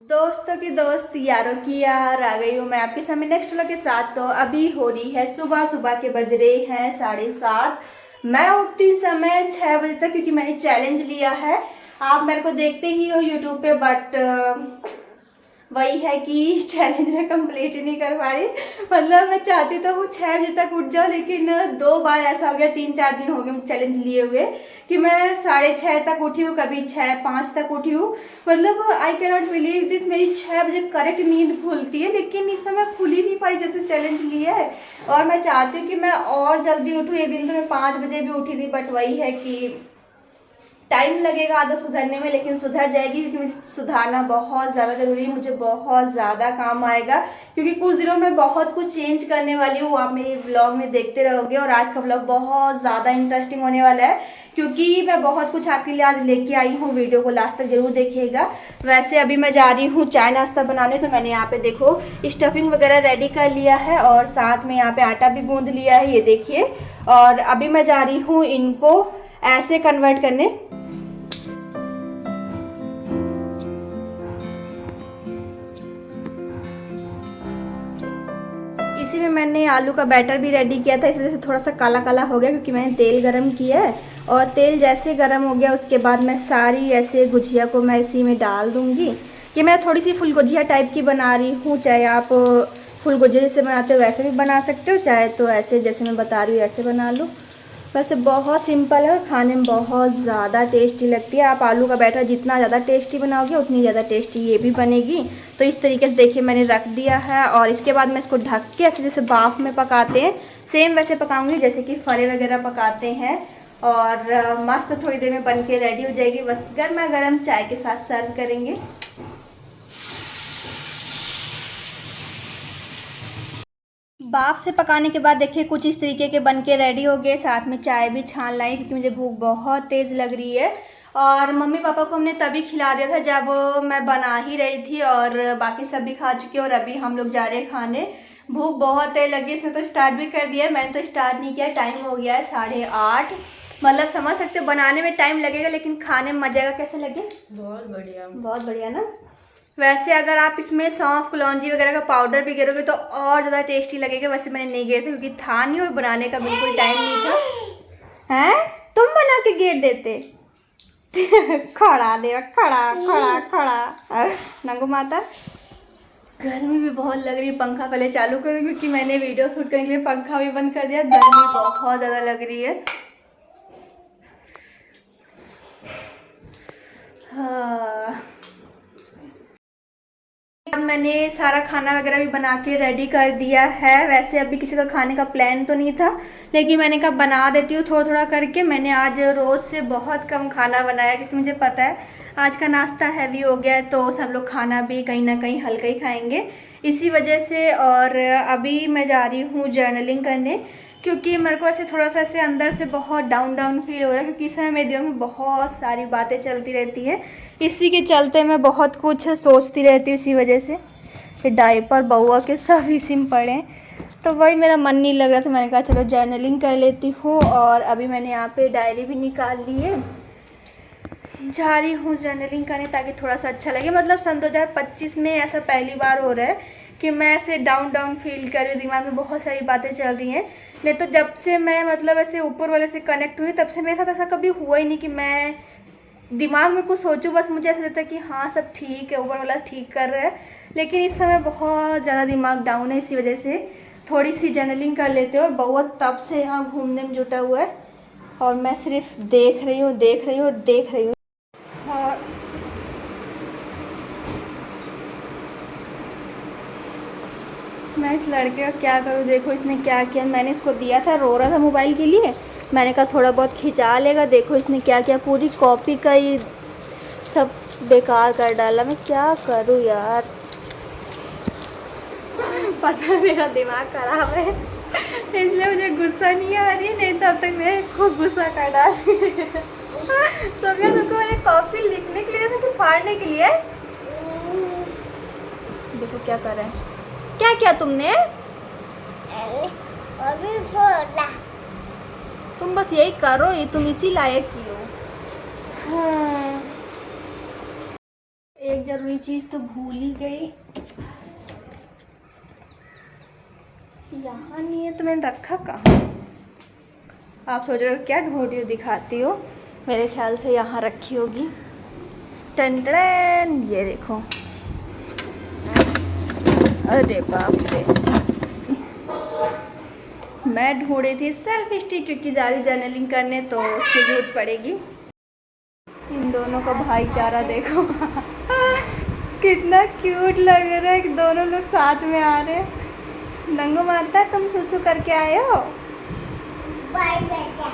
दोस्तों की दोस्त यारों की यार आ गई हूँ मैं आपके सामने नेक्स्ट व्लॉग के साथ। तो अभी हो रही है सुबह, सुबह के बज रहे हैं 7:30। मैं उठती हूँ समय 6 बजे तक क्योंकि मैंने चैलेंज लिया है। आप मेरे को देखते ही हो यूट्यूब पे, बट वही है कि चैलेंज में कंप्लीट ही नहीं कर पा रही। मतलब मैं चाहती तो हूँ 6 बजे तक उठ जाओ, लेकिन 2 बार ऐसा हो गया, 3-4 दिन हो गए मुझे चैलेंज लिए हुए कि मैं 6:30 तक उठी हूँ, कभी 6:05 तक उठी हूँ। मतलब I can not believe this, मेरी 6 बजे करेक्ट नींद खुलती है, लेकिन इस समय खुल ही नहीं पाई जब से चैलेंज लिया है। और मैं चाहती हूँ कि मैं और जल्दी उठूँ। एक दिन तो मैं 5 बजे भी उठी थी, बट वही है कि टाइम लगेगा आदत सुधरने में, लेकिन सुधर जाएगी क्योंकि मुझे सुधारना बहुत ज़्यादा ज़रूरी है। मुझे बहुत ज़्यादा काम आएगा क्योंकि कुछ दिनों में बहुत कुछ चेंज करने वाली हूँ। आप मेरे ब्लॉग में देखते रहोगे और आज का ब्लॉग बहुत ज़्यादा इंटरेस्टिंग होने वाला है क्योंकि मैं बहुत कुछ आपके लिए आज लेके आई हूँ। वीडियो को लास्ट तक जरूर देखिएगा। वैसे अभी मैं जा रही हूँ चाय नाश्ता बनाने, तो मैंने यहाँ पे देखो स्टफिंग वगैरह रेडी कर लिया है और साथ में यहाँ पे आटा भी गूंद लिया है, ये देखिए। और अभी मैं जा रही हूँ इनको ऐसे कन्वर्ट करने। इसी में मैंने आलू का बैटर भी रेडी किया था, इस वजह से थोड़ा सा काला काला हो गया क्योंकि मैंने तेल गरम किया है। और तेल जैसे गरम हो गया उसके बाद मैं सारी ऐसे गुजिया को मैं इसी में डाल दूंगी। ये मैं थोड़ी सी फुल गुजिया टाइप की बना रही हूँ। चाहे आप फुल गुजिया जैसे बनाते हो वैसे भी बना सकते हो, चाहे तो ऐसे जैसे मैं बता रही हूँ ऐसे बना लो। वैसे बहुत सिंपल है और खाने में बहुत ज़्यादा टेस्टी लगती है। आप आलू का बैटर जितना ज़्यादा टेस्टी बनाओगे उतनी ज़्यादा टेस्टी ये भी बनेगी। तो इस तरीके से देखिए मैंने रख दिया है और इसके बाद मैं इसको ढक के ऐसे जैसे भाप में पकाते हैं सेम वैसे पकाऊंगी जैसे कि फरे वगैरह पकाते हैं। और मस्त थोड़ी देर में बन के रेडी हो जाएगी। बस गर्मा गर्म चाय के साथ सर्व करेंगे। भाप से पकाने के बाद देखिए कुछ इस तरीके के बन के रेडी हो गए। साथ में चाय भी छान लाई क्योंकि मुझे भूख बहुत तेज़ लग रही है। और मम्मी पापा को हमने तभी खिला दिया था जब मैं बना ही रही थी और बाकी सब भी खा चुके और अभी हम लोग जा रहे हैं खाने। भूख बहुत तेज लगी, इसने तो स्टार्ट भी कर दिया है, मैंने तो स्टार्ट नहीं किया। टाइम हो गया है 8:30। मतलब समझ सकते हो बनाने में टाइम लगेगा लेकिन खाने में मजा आएगा। कैसे लगे? बहुत बढ़िया, बहुत बढ़िया ना। वैसे अगर आप इसमें सौंफ कलौंजी वगैरह का पाउडर भी गिरोगे तो और ज़्यादा टेस्टी लगेगा। वैसे मैंने नहीं गिरे थे क्योंकि था नहीं और बनाने का बिल्कुल टाइम नहीं था। हैं? तुम बना के गिर देते। खड़ा दे, खड़ा खड़ा खड़ा। नंगू माता, गर्मी भी बहुत लग रही है। पंखा पहले चालू करो क्योंकि मैंने वीडियो शूट करने के लिए पंखा भी बंद कर दिया। गर्मी बहुत ज़्यादा लग रही है। हाँ, मैंने सारा खाना वगैरह भी बना के रेडी कर दिया है। वैसे अभी किसी का खाने का प्लान तो नहीं था, लेकिन मैंने कहा बना देती हूँ थोड़ा थोड़ा करके। मैंने आज रोज़ से बहुत कम खाना बनाया क्योंकि मुझे पता है आज का नाश्ता हैवी हो गया है, तो सब लोग खाना भी कहीं ना कहीं हल्का ही खाएंगे इसी वजह से। और अभी मैं जा रही हूँ जर्नलिंग करने क्योंकि मेरे को ऐसे थोड़ा सा ऐसे अंदर से बहुत डाउन डाउन फील हो रहा है क्योंकि इस समय मेरे दिमाग में बहुत सारी बातें चलती रहती हैं। इसी के चलते मैं बहुत कुछ सोचती रहती हूँ, इसी वजह से कि डायपर बउआ के सब इसी में पड़े हैं। तो वही मेरा मन नहीं लग रहा था, मैंने कहा चलो जर्नलिंग कर लेती हूँ। और अभी मैंने यहाँ पे डायरी भी निकाल ली है, जा रही हूँ जर्नलिंग करने ताकि थोड़ा सा अच्छा लगे। मतलब सन 2025 में ऐसा पहली बार हो रहा है कि मैं ऐसे डाउन डाउन फील कर रही हूँ, दिमाग में बहुत सारी बातें चल रही हैं। नहीं तो जब से मैं मतलब ऐसे ऊपर वाले से कनेक्ट हुई तब से मेरे साथ ऐसा कभी हुआ ही नहीं कि मैं दिमाग में कुछ सोचूं। बस मुझे ऐसा लगता है कि हाँ सब ठीक है, ऊपर वाला ठीक कर रहा है। लेकिन इस समय बहुत ज़्यादा दिमाग डाउन है, इसी वजह से थोड़ी सी जर्नलिंग कर लेते हो। और बउआ तब से यहाँ घूमने में जुटा हुआ है और मैं सिर्फ देख रही हूँ, देख रही हूँ, देख रही हूँ। हाँ, मैं इस लड़के का क्या करूँ? देखो इसने क्या किया। मैंने इसको दिया था, रो रहा था मोबाइल के लिए, मैंने कहा थोड़ा बहुत खिंचा लेगा। देखो इसने क्या किया, पूरी कॉपी का ही सब बेकार कर डाला। मैं क्या करूँ यार? पता है मेरा दिमाग खराब है इसलिए मुझे गुस्सा नहीं आ रही, नहीं तो अब तक मैं खूब गुस्सा कर डाली। सोफिया तुमको मैंने कॉपी लिखने के लिए था कि फाड़ने के लिए? देखो क्या कर रहे हैं। क्या किया तुमने? अभी बोला तुम बस यही करो, ये तुम इसी लायक की हो। हाँ, एक ज़रूरी चीज़ तो भूल ही गई। यहाँ नहीं है तो मैंने रखा कहाँ? आप सोच रहे हो क्या ढूंढ रही हो, दिखाती हो। मेरे ख्याल से यहाँ रखी होगी। टन टन, ये देखो। अरे बाप रे, मैं ढूंढ रही थी सेल्फ स्टिक क्योंकि जा रही जर्नलिंग करने तो उसकी जरूरत पड़ेगी। इन दोनों का भाईचारा देखो कितना क्यूट लग रहा है कि दोनों लोग साथ में आ रहे हैं। नंगो माता तुम सुसु करके आए हो? भाई बैठ जा।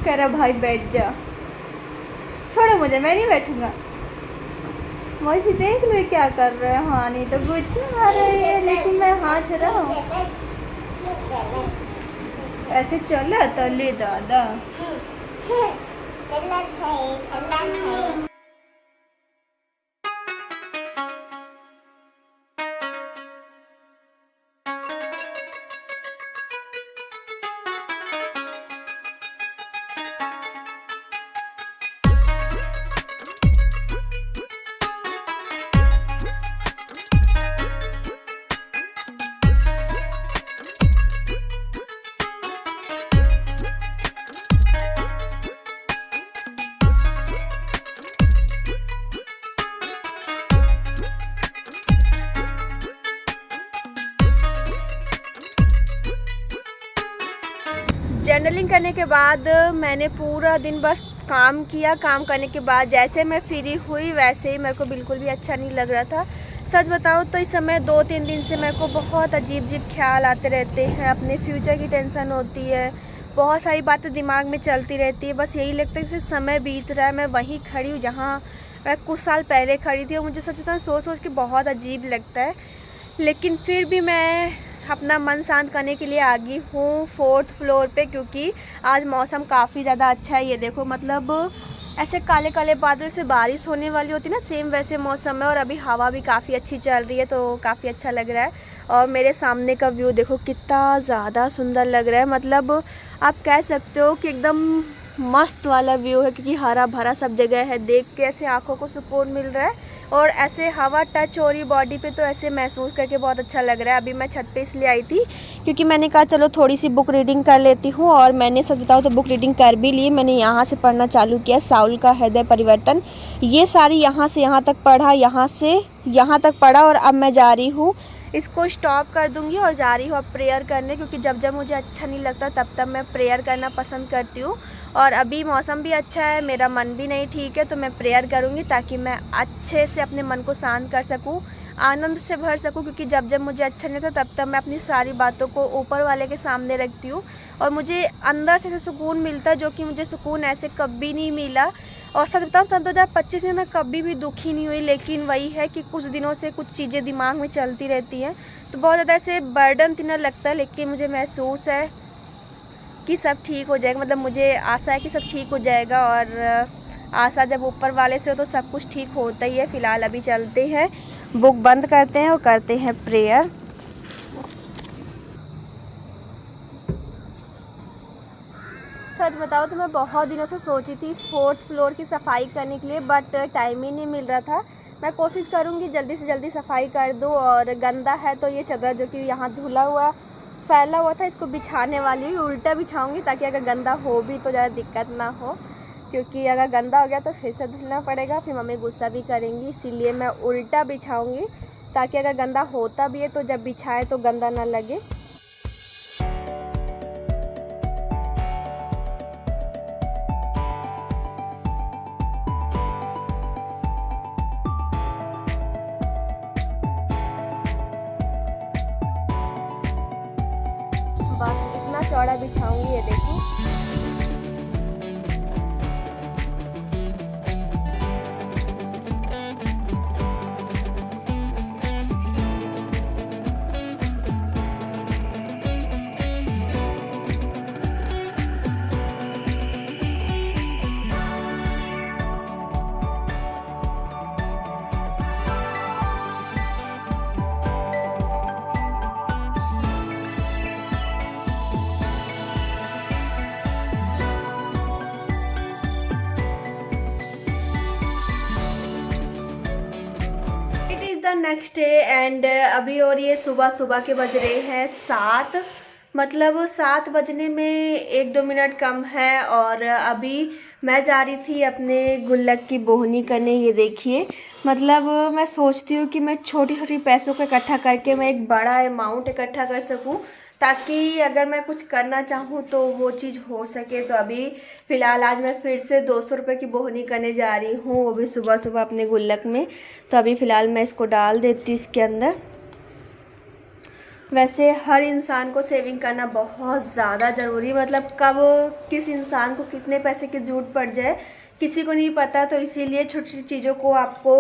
करा भाई बैठ जा। छोड़ो मुझे, मैं नहीं बैठूंगा। मौसी देख लो क्या कर रहे हैं। हाँ नहीं तो गुस्सा आ रही है, लेकिन मैं हाँच रहा हूँ। ऐसे चला तले दादा। जर्नलिंग करने के बाद मैंने पूरा दिन बस काम किया। काम करने के बाद जैसे मैं फ्री हुई वैसे ही मेरे को बिल्कुल भी अच्छा नहीं लग रहा था। सच बताऊँ तो इस समय 2-3 दिन से मेरे को बहुत अजीब ख्याल आते रहते हैं। अपने फ्यूचर की टेंशन होती है, बहुत सारी बातें दिमाग में चलती रहती है। बस यही लगता है जैसे समय बीत रहा है, मैं वहीं खड़ी हूँ जहाँ मैं कुछ साल पहले खड़ी थी। और मुझे सच बताऊँ सोच के बहुत अजीब लगता है, लेकिन फिर भी मैं अपना मन शांत करने के लिए आ गई हूँ 4th फ्लोर पे, क्योंकि आज मौसम काफ़ी ज़्यादा अच्छा है। ये देखो, मतलब ऐसे काले काले बादल से बारिश होने वाली होती ना, सेम वैसे मौसम है। और अभी हवा भी काफ़ी अच्छी चल रही है तो काफ़ी अच्छा लग रहा है। और मेरे सामने का व्यू देखो कितना ज़्यादा सुंदर लग रहा है। मतलब आप कह सकते हो कि एकदम मस्त वाला व्यू है, क्योंकि हरा भरा सब जगह है। देख के ऐसे आँखों को सुकून मिल रहा है और ऐसे हवा टच हो रही बॉडी पे तो ऐसे महसूस करके बहुत अच्छा लग रहा है। अभी मैं छत पे इसलिए आई थी क्योंकि मैंने कहा चलो थोड़ी सी बुक रीडिंग कर लेती हूँ। और मैंने सच बताऊँ तो बुक रीडिंग कर भी ली। मैंने यहाँ से पढ़ना चालू किया, साउल का हृदय परिवर्तन। ये सारी यहाँ से यहाँ तक पढ़ा, यहाँ से यहाँ तक पढ़ा। और अब मैं जा रही हूँ, इसको स्टॉप कर दूँगी और जा रही हूँ अब प्रेयर करने, क्योंकि जब जब मुझे अच्छा नहीं लगता तब तब मैं प्रेयर करना पसंद करती हूँ। और अभी मौसम भी अच्छा है, मेरा मन भी नहीं ठीक है, तो मैं प्रेयर करूँगी ताकि मैं अच्छे से अपने मन को शांत कर सकूँ, आनंद से भर सकूँ। क्योंकि जब जब मुझे अच्छा नहीं लगता तब तब मैं अपनी सारी बातों को ऊपर वाले के सामने रखती हूँ और मुझे अंदर से सुकून मिलता है, जो कि मुझे सुकून ऐसे कभी नहीं मिला। और सच बताऊँ सन 2025 में मैं कभी भी दुखी नहीं हुई, लेकिन वही है कि कुछ दिनों से कुछ चीज़ें दिमाग में चलती रहती हैं तो बहुत ज़्यादा ऐसे बर्डन इतना लगता है। लेकिन मुझे महसूस है कि सब ठीक हो जाएगा, मतलब मुझे आशा है कि सब ठीक हो जाएगा। और आशा जब ऊपर वाले से हो तो सब कुछ ठीक होता ही है। फ़िलहाल अभी चलते हैं, बुक बंद करते हैं और करते हैं प्रेयर। सच बताओ तो मैं बहुत दिनों से सोची थी 4th फ्लोर की सफाई करने के लिए, बट टाइम ही नहीं मिल रहा था। मैं कोशिश करूँगी जल्दी से जल्दी सफाई कर दूँ। और गंदा है तो ये चादर जो कि यहाँ धुला हुआ फैला हुआ था, इसको बिछाने वाली हूँ, उल्टा बिछाऊँगी ताकि अगर गंदा हो भी तो ज़्यादा दिक्कत ना हो। क्योंकि अगर गंदा हो गया तो फिर से धुलना पड़ेगा, फिर मम्मी गुस्सा भी करेंगी। इसीलिए मैं उल्टा बिछाऊँगी ताकि अगर गंदा होता भी है तो जब बिछाए तो गंदा ना लगे। बस इतना चौड़ा बिछाऊंगी, ये देखो। द नेक्स्ट डे एंड अभी और ये सुबह सुबह के बज रहे हैं 7, मतलब 7 बजने में 1-2 मिनट कम है। और अभी मैं जा रही थी अपने गुल्लक की बोहनी करने। ये देखिए, मतलब मैं सोचती हूँ कि मैं छोटी छोटी पैसों को इकट्ठा करके मैं एक बड़ा अमाउंट इकट्ठा कर सकूँ, ताकि अगर मैं कुछ करना चाहूँ तो वो चीज़ हो सके। तो अभी फ़िलहाल आज मैं फिर से 200 रुपये की बोहनी करने जा रही हूँ, वो भी सुबह सुबह अपने गुल्लक में। तो अभी फ़िलहाल मैं इसको डाल देती हूँ इसके अंदर। वैसे हर इंसान को सेविंग करना बहुत ज़्यादा ज़रूरी, मतलब कब किस इंसान को कितने पैसे की ज़रूरत पड़ जाए किसी को नहीं पता। तो इसीलिए छोटी छोटी चीज़ों को आपको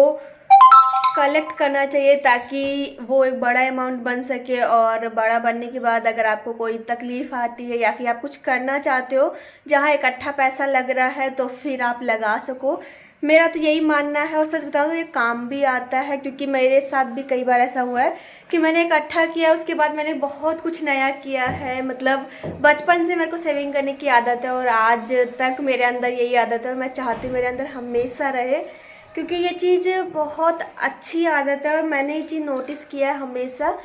कलेक्ट करना चाहिए, ताकि वो एक बड़ा अमाउंट बन सके। और बड़ा बनने के बाद अगर आपको कोई तकलीफ़ आती है या फिर आप कुछ करना चाहते हो जहाँ इकट्ठा पैसा लग रहा है, तो फिर आप लगा सको। मेरा तो यही मानना है, और सच बताऊँ तो ये काम भी आता है, क्योंकि मेरे साथ भी कई बार ऐसा हुआ है कि मैंने इकट्ठा किया, उसके बाद मैंने बहुत कुछ नया किया है। मतलब बचपन से मेरे को सेविंग करने की आदत है और आज तक मेरे अंदर यही आदत है, और मैं चाहती हूँ मेरे अंदर हमेशा रहे, क्योंकि ये चीज़ बहुत अच्छी आदत है। और मैंने ये चीज़ नोटिस किया है हमेशा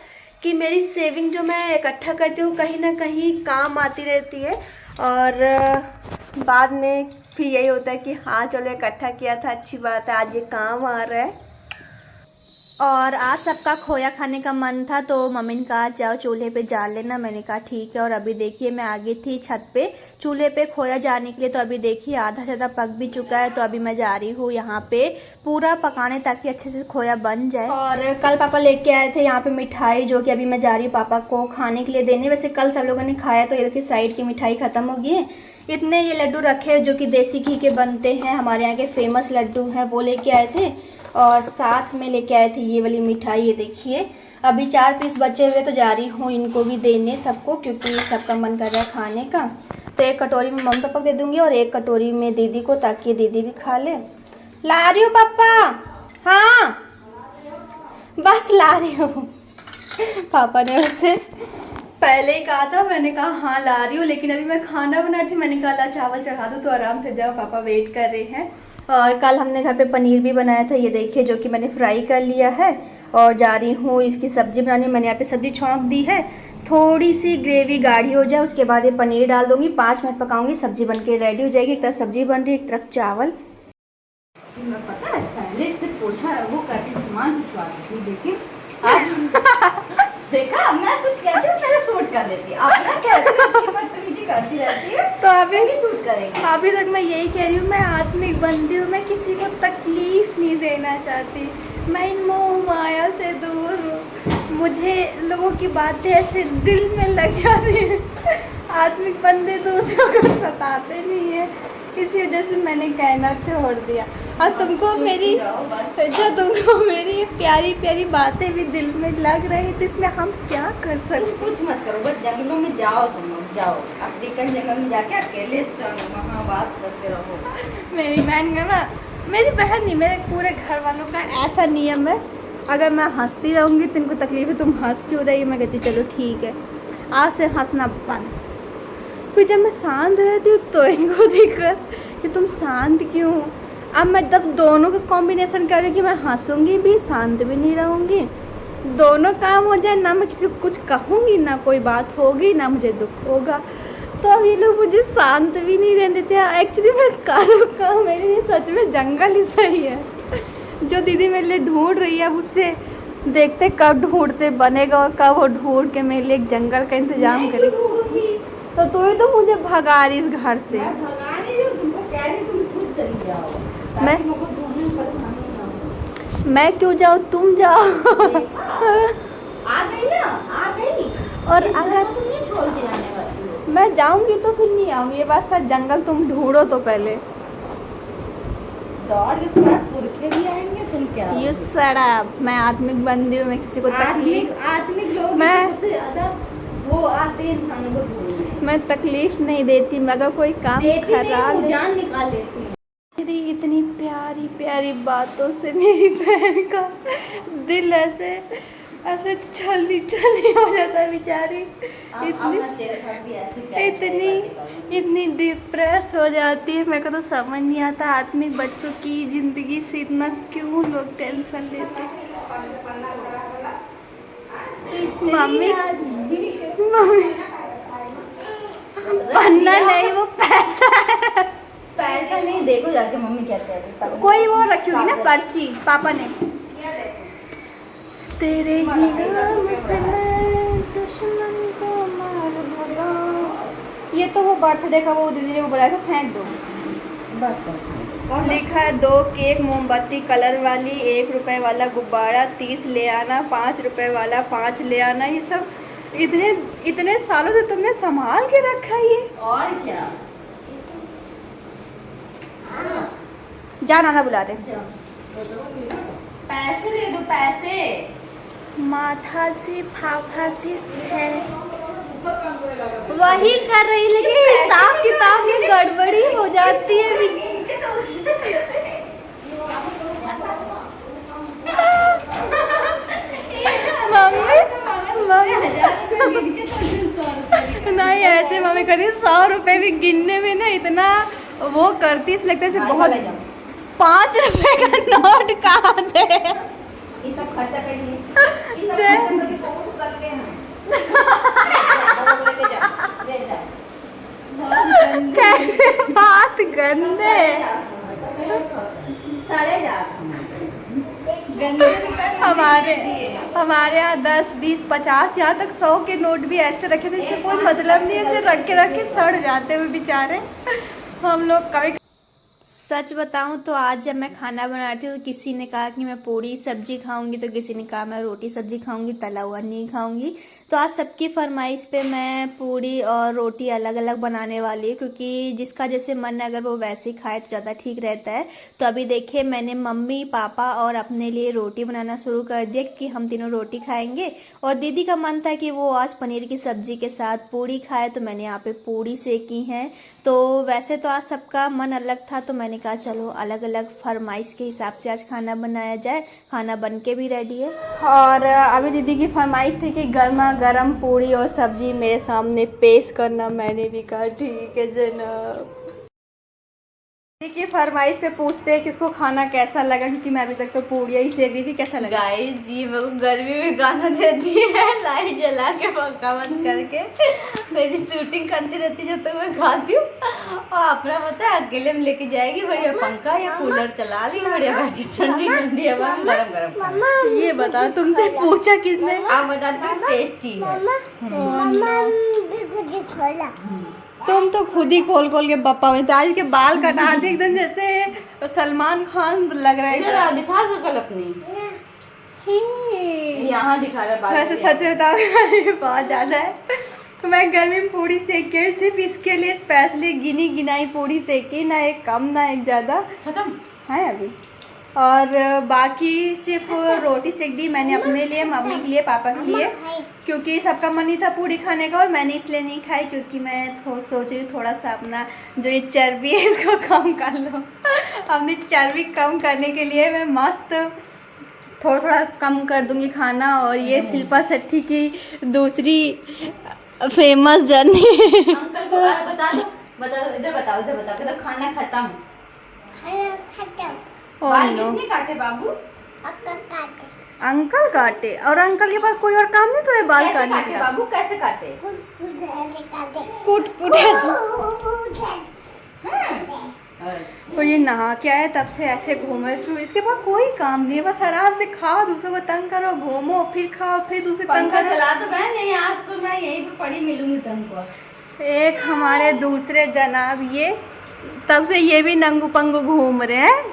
कि मेरी सेविंग जो मैं इकट्ठा करती हूँ कहीं ना कहीं काम आती रहती है। और बाद में फिर यही होता है कि हाँ चलो इकट्ठा किया था, अच्छी बात है, आज ये काम आ रहा है। और आज सबका खोया खाने का मन था, तो मम्मी ने कहा जाओ चूल्हे पे जाल लेना। मैंने कहा ठीक है। और अभी देखिए मैं आ गई थी छत पे चूल्हे पे खोया जाने के लिए। तो अभी देखिए आधा से ज़्यादा पक भी चुका है। तो अभी मैं जा रही हूँ यहाँ पे पूरा पकाने, ताकि अच्छे से खोया बन जाए। और कल पापा लेके आए थे यहाँ पे मिठाई, जो कि अभी मैं जा रही हूँ पापा को खाने के लिए देने। वैसे कल सब लोगों ने खाया, तो ये देखिए साइड की मिठाई ख़त्म हो गई है। इतने ये लड्डू रखे हैं जो कि देसी घी के बनते हैं, हमारे यहाँ के फेमस लड्डू हैं, वो लेके आए थे। और साथ में लेके आए थे ये वाली मिठाई। ये देखिए अभी 4 पीस बचे हुए, तो जा रही हूँ इनको भी देने सबको, क्योंकि सबका मन कर रहा है खाने का। तो एक कटोरी में मम्मी पापा को दे दूँगी और एक कटोरी में दीदी को, ताकि दीदी भी खा ले। ला रही हूँ पापा, हाँ बस ला रही हूँ। पापा ने उससे पहले ही कहा था, मैंने कहा हाँ ला रही हूँ, लेकिन अभी मैं खाना बना रही थी। मैंने कहा ला चावल चढ़ा दूँ तो आराम से जाओ, पापा वेट कर रहे हैं। और कल हमने घर पे पनीर भी बनाया था, ये देखिए, जो कि मैंने फ्राई कर लिया है। और जा रही हूँ इसकी सब्ज़ी बनाने। मैंने यहाँ पे सब्ज़ी छौंक दी है, थोड़ी सी ग्रेवी गाढ़ी हो जाए उसके बाद ये पनीर डाल दूँगी, 5 मिनट पकाऊँगी, सब्ज़ी बन के रेडी हो जाएगी। एक तरफ सब्ज़ी बन रही है, एक तरफ चावल। तुम्हें पता है पहले से पूछा वो करके सामान भिजवाती थी, देखिए देखा मैं कुछ कहती हूँ मेरा सूट कर लेती है, अपना कैसे बदतमीजी करती रहती है। तो अभी सूट करेंगे। अभी तक मैं यही कह रही हूँ, मैं आत्मिक बंदी हूँ, मैं किसी को तकलीफ नहीं देना चाहती, मैं इन मोह माया से दूर हूँ। मुझे लोगों की बातें ऐसे दिल में लग जाती हैं। आत्मिक बंदे दूसरों को सताते नहीं है, इसी वजह से मैंने कहना छोड़ दिया। और तुमको मेरी प्यारी प्यारी बातें भी दिल में लग रही, तो इसमें हम क्या कर सकते। कुछ मत करो, बस जंगलों में जाओ, तुम लोग जाओ अफ्रीकन जंगल में जाके अकेले वहाँ वास करते रहो। मेरी बहन का ना, मेरी बहन नहीं, मेरे पूरे घर वालों का ऐसा नियम है, अगर मैं हंसती रहूँगी तो इनको तकलीफ है, तुम हंस क्यों रही। मैं कहती चलो ठीक है, आज से हंसना बंद। फिर जब मैं शांत रहती हूँ तो इनको दिक्कत कि तुम शांत क्यों। अब मैं तब दोनों का कॉम्बिनेशन कर रही हूँ कि मैं हंसूंगी भी, शांत भी नहीं रहूँगी, दोनों काम हो जाए, ना मैं किसी को कुछ कहूँगी, ना कोई बात होगी, ना मुझे दुख होगा। तो अब ये लोग मुझे शांत भी नहीं रहने देते। एक्चुअली मैं कारों का मेरे लिए सच में जंगल ही सही है। जो दीदी मेरे लिए ढूंढ रही है, अब उससे देखते कब ढूंढते बनेगा और कब वो ढूंढ के मेरे लिए एक जंगल का इंतजाम करेगी। तो तू ही तो मुझे भगा रही इस घर से। मैं भगा नहीं हूँ, तुमको कह रही तुम खुद चली जाओ, मैं तुमको ढूंढने में परेशानी ना हो। मैं क्यों जाऊँ, तुम जाओ। आ गई ना, आ गई। और इस अगर तुम नहीं छोड़ के जाने वाली हो। मैं जाऊंगी तो फिर नहीं आऊंगी, ये बात सच। जंगल तुम ढूंढो तो पहले। दौड़ के थोड़ा पुरखे भी आएंगे, तुम क्या ये सड़ा, मैं आत्मिक बंदी हूँ, मैं किसी को तकलीफ, आत्मिक लोग मैं- सबसे ज्यादा वो आते हैं इंसानों को ढूंढने। मैं तकलीफ नहीं देती, मगर कोई काम देती नहीं, खराब वो है। जान निकाल लेती है। मेरी इतनी प्यारी प्यारी बातों से मेरी बहन का दिल ऐसे ऐसे छली छली हो जाता है बेचारी। इतनी डिप्रेस हो जाती है। मेरे को तो समझ नहीं आता आत्मिक बच्चों की ज़िंदगी से इतना क्यों लोग टेंशन लेते हैं। मम्मी मम्मी पन्ना नहीं, वो पैसा है। पैसा नहीं, देखो जाके मम्मी क्या कह रही है। कोई वो रखी होगी ना पर्ची पापा ने। तेरे ही नाम से मैं दुश्मन को मार भगा। ये तो वो बर्थडे का वो दीदी ने वो बनाया था, फेंक दो बस चल। लिखा है 2 केक मोमबत्ती कलर वाली, 1 रुपए वाला गुब्बारा 30 ले आना, 5 रुपए वाला 5 ले आना। ये सब इतने इतने सालों से तुमने संभाल के रखा है ये। और क्या, जा नाना बुला रहे। पैसे दे दो पैसे। माथा से फाफा से है वही कर रही, लेकिन हिसाब किताब में गड़बड़ी हो जाती है। मम्मी नहीं ऐसे मम्मी कभी 100 रुपए भी गिनने में ना इतना वो करती, इसलिए लगता है बहुत। 5 रुपए का नोट कहाँ दे? ये सब खर्चा कर लिए, ये सब खर्चा करके बहुत करते हैं। लेके जा, ले जा। बात गंदे सारे जा हमारे यहाँ 10, 20, 50 यहाँ तक 100 के नोट भी ऐसे रखे थे, इससे कोई मतलब नहीं है, ऐसे रख के सड़ जाते हुए बेचारे हम लोग कभी। सच बताऊं तो आज जब मैं खाना बना रही थी तो किसी ने कहा कि मैं पूरी सब्जी खाऊंगी, तो किसी ने कहा मैं रोटी सब्जी खाऊंगी, तला हुआ नहीं खाऊंगी। तो आज सबकी फरमाइश पे मैं पूरी और रोटी अलग अलग बनाने वाली हूँ, क्योंकि जिसका जैसे मन है अगर वो वैसे ही खाए तो ज़्यादा ठीक रहता है। तो अभी देखिए मैंने मम्मी पापा और अपने लिए रोटी बनाना शुरू कर दिया, क्योंकि हम तीनों रोटी खाएंगे। और दीदी का मन था कि वो आज पनीर की सब्जी के साथ पूरी खाए, तो मैंने यहाँ पे पूरी सेकी है। तो वैसे तो आज सबका मन अलग था, तो मैंने कहा चलो अलग अलग फरमाइश के हिसाब से आज खाना बनाया जाए। खाना बन के भी रेडी है। और अभी दीदी की फरमाइश थी कि गर्मा गर्म पूरी और सब्जी मेरे सामने पेश करना। मैंने भी कहा ठीक है जनाब। दीदी की फरमाइश पे पूछते हैं कि उसको खाना कैसा लगा, क्योंकि मैं अभी तक तो पूड़ियाँ ही सेक रही थी। कैसा लगा? गाइस जी मेरे को गर्मी में गाना देती है, लाइट जला के पंखा बंद करके। मेरी शूटिंग करती रहती जब तक मैं खाती हूँ, और अपना पता है अकेले में लेके जाएगी बढ़िया पंखा या कूलर चला ली, बढ़िया बैठी ठंडी ठंडी हवा में गरम गरम। ये बता तुमसे पूछा किसने? आप बता दो टेस्टी है। तुम तो खुद ही खोल खोल के बप्पा में आज के बाल कटा दे एकदम जैसे सलमान खान लग रहा है। दिखा दो कल अपनी, यहाँ दिखा रहा है। वैसे सच बताओ बहुत ज्यादा है। तो मैं गर्मी में पूरी सेक के सिर्फ इसके लिए स्पेशली गिनी गिनाई पूरी सेकी, ना एक कम ना एक ज्यादा खत्म है अभी। और बाकी सिर्फ रोटी सेक दी मैंने अपने लिए, मम्मी के लिए, पापा के लिए, क्योंकि सबका मन ही था पूरी खाने का। और मैंने इसलिए नहीं खाई क्योंकि मैं सोच रही हूँ थोड़ा सा अपना जो ये चर्बी है इसको कम कर लो। अपनी चर्बी कम करने के लिए मैं मस्त थोड़ा थोड़ा कम कर दूंगी खाना। और ये शिल्पा शेट्टी की दूसरी फेमस जर्नी। अंकल को बता दो, इधर बताओ कि खाना खत्म। बाल किसने काटे बाबू? अंकल काटे। और अंकल के पास कोई और काम नहीं तो बाल कैसे काटने काटे का? बाबू कैसे काटे? कुट तो ये नहा के आए तब से ऐसे घूमे फिर, इसके पास कोई काम नहीं है, बस आराम से खाओ, दूसरों को तंग करो, घूमो, फिर खाओ, फिर दूसरे तंग पंखा करो। चला तो मैं नहीं, आज तो मैं यहीं पे पड़ी मिलूंगी तुमको। एक हमारे दूसरे जनाब ये तब से ये भी नंगू पंगू घूम रहे हैं।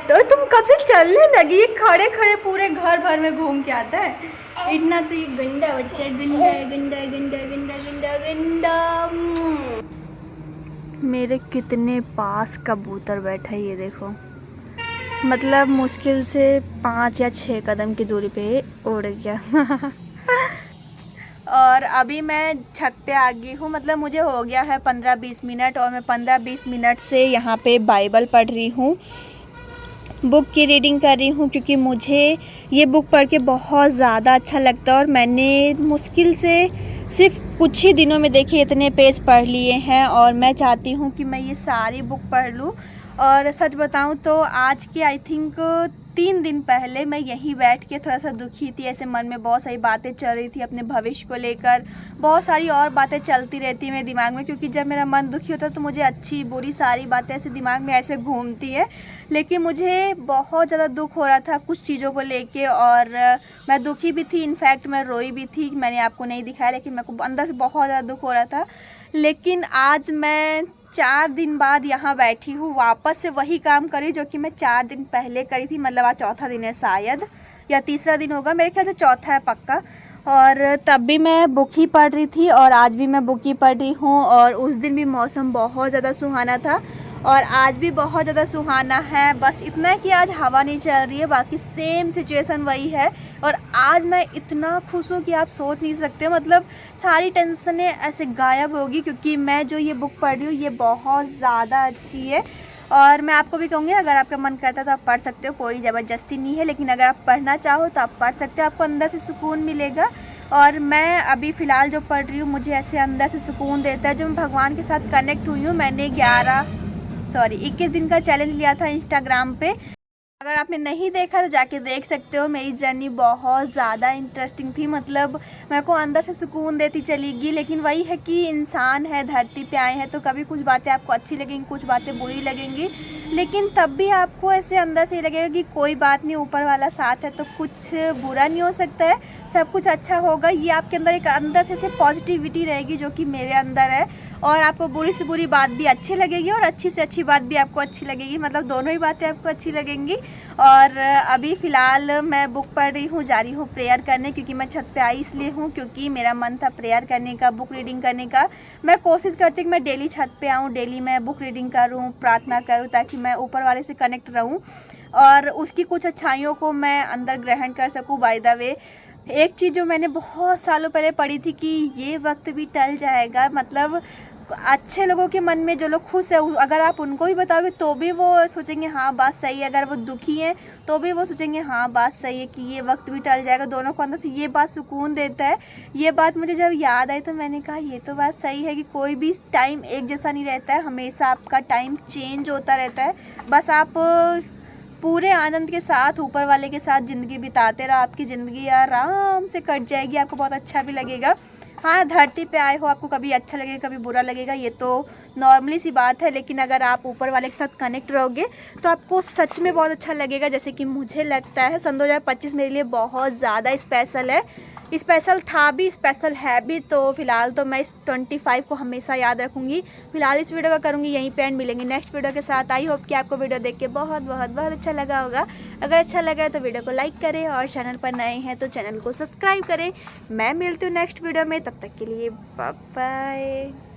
तो तुम कब से चलने लगी? ये खड़े खड़े पूरे घर भर में घूम के आता है। इतना तो ये गंदा बच्चा है, गंदा गंदा गंदा गंदा गंदा गंदा। मेरे कितने पास कबूतर बैठा है ये देखो, मतलब मुश्किल से 5 या 6 कदम की दूरी पे उड़ गया। और अभी मैं छत पे आ गई हूँ, मतलब मुझे हो गया है 15-20 मिनट, और मैं 15-20 मिनट से यहाँ पे बाइबल पढ़ रही हूँ, बुक की रीडिंग कर रही हूँ, क्योंकि मुझे ये बुक पढ़ के बहुत ज़्यादा अच्छा लगता है। और मैंने मुश्किल से सिर्फ कुछ ही दिनों में देखिए इतने पेज पढ़ लिए हैं, और मैं चाहती हूँ कि मैं ये सारी बुक पढ़ लूँ। और सच बताऊँ तो आज की आई थिंक 3 दिन पहले मैं यहीं बैठ के थोड़ा सा दुखी थी, ऐसे मन में बहुत सारी बातें चल रही थी अपने भविष्य को लेकर, बहुत सारी और बातें चलती रहती मेरे दिमाग में, क्योंकि जब मेरा मन दुखी होता है तो मुझे अच्छी बुरी सारी बातें ऐसे दिमाग में ऐसे घूमती है। लेकिन मुझे बहुत ज़्यादा दुख हो रहा था कुछ चीज़ों को लेके, और मैं दुखी भी थी, इनफैक्ट मैं रोई भी थी। मैंने आपको नहीं दिखाया, लेकिन मेरे को अंदर से बहुत ज़्यादा दुख हो रहा था। लेकिन आज मैं 4 दिन बाद यहाँ बैठी हूँ, वापस से वही काम करी जो कि मैं 4 दिन पहले करी थी। मतलब आज चौथा दिन है शायद, या तीसरा दिन होगा, मेरे ख्याल से चौथा है पक्का। और तब भी मैं बुक ही पढ़ रही थी और आज भी मैं बुक ही पढ़ रही हूँ। और उस दिन भी मौसम बहुत ज़्यादा सुहाना था और आज भी बहुत ज़्यादा सुहाना है। बस इतना है कि आज हवा नहीं चल रही है, बाकी सेम सिचुएशन वही है। और आज मैं इतना खुश हूँ कि आप सोच नहीं सकते। मतलब सारी टेंशनें ऐसे गायब होगी, क्योंकि मैं जो ये बुक पढ़ रही हूँ ये बहुत ज़्यादा अच्छी है। और मैं आपको भी कहूँगी, अगर आपका मन करता है तो आप पढ़ सकते हो, कोई ज़बरदस्ती नहीं है। लेकिन अगर आप पढ़ना चाहो तो आप पढ़ सकते हो, आपको अंदर से सुकून मिलेगा। और मैं अभी फ़िलहाल जो पढ़ रही हूँ मुझे ऐसे अंदर से सुकून देता है। जो मैं भगवान के साथ कनेक्ट हुई हूँ, मैंने 21 दिन का चैलेंज लिया था इंस्टाग्राम पे। अगर आपने नहीं देखा तो जाके देख सकते हो। मेरी जर्नी बहुत ज़्यादा इंटरेस्टिंग थी, मतलब मेरे को अंदर से सुकून देती चली गई। लेकिन वही है कि इंसान है, धरती पे आए हैं, तो कभी कुछ बातें आपको अच्छी लगेंगी, कुछ बातें बुरी लगेंगी। लेकिन तब भी आपको ऐसे अंदर से लगेगा कि कोई बात नहीं, ऊपर वाला साथ है तो कुछ बुरा नहीं हो सकता है, सब कुछ अच्छा होगा। ये आपके अंदर एक अंदर से पॉजिटिविटी रहेगी जो कि मेरे अंदर है। और आपको बुरी से बुरी बात भी अच्छी लगेगी और अच्छी से अच्छी बात भी आपको अच्छी लगेगी, मतलब दोनों ही बातें आपको अच्छी लगेंगी। और अभी फ़िलहाल मैं बुक पढ़ रही हूँ, जा रही हूँ प्रेयर करने, क्योंकि मैं छत पे आई इसलिए हूँ क्योंकि मेरा मन था प्रेयर करने का, बुक रीडिंग करने का। मैं कोशिश करती हूँ कि मैं डेली छत पे आऊँ, डेली मैं बुक रीडिंग करूँ, प्रार्थना करूँ, ताकि मैं ऊपर वाले से कनेक्ट रहूँ और उसकी कुछ अच्छाइयों को मैं अंदर ग्रहण कर सकूँ। बाय द वे, एक चीज़ जो मैंने बहुत सालों पहले पढ़ी थी कि ये वक्त भी टल जाएगा। मतलब अच्छे लोगों के मन में जो लोग खुश है, अगर आप उनको भी बताओगे तो भी वो सोचेंगे हाँ बात सही है। अगर वो दुखी हैं तो भी वो सोचेंगे हाँ बात सही है कि ये वक्त भी टल जाएगा। दोनों को अंदर से ये बात सुकून देता है। ये बात मुझे जब याद आई तो मैंने कहा ये तो बात सही है कि कोई भी टाइम एक जैसा नहीं रहता है, हमेशा आपका टाइम चेंज होता रहता है। बस आप पूरे आनंद के साथ ऊपर वाले के साथ ज़िंदगी बिताते रहो, आपकी ज़िंदगी आराम से कट जाएगी, आपको बहुत अच्छा भी लगेगा। हाँ, धरती पे आए हो, आपको कभी अच्छा लगेगा कभी बुरा लगेगा, ये तो नॉर्मली सी बात है। लेकिन अगर आप ऊपर वाले के साथ कनेक्ट रहोगे तो आपको सच में बहुत अच्छा लगेगा। जैसे कि मुझे लगता है सन 2025 मेरे लिए बहुत ज़्यादा स्पेशल है, स्पेशल था भी, स्पेशल है भी। तो फिलहाल तो मैं इस 25 को हमेशा याद रखूँगी। फिलहाल इस वीडियो का करूँगी यहीं पे एंड, मिलेंगे नेक्स्ट वीडियो के साथ। आई होप कि आपको वीडियो देख के बहुत बहुत बहुत अच्छा लगा होगा। अगर अच्छा लगा है तो वीडियो को लाइक करें और चैनल पर नए हैं तो चैनल को सब्सक्राइब करें। मैं मिलती हूँ नेक्स्ट वीडियो में, तब तक के लिए बाय बाय।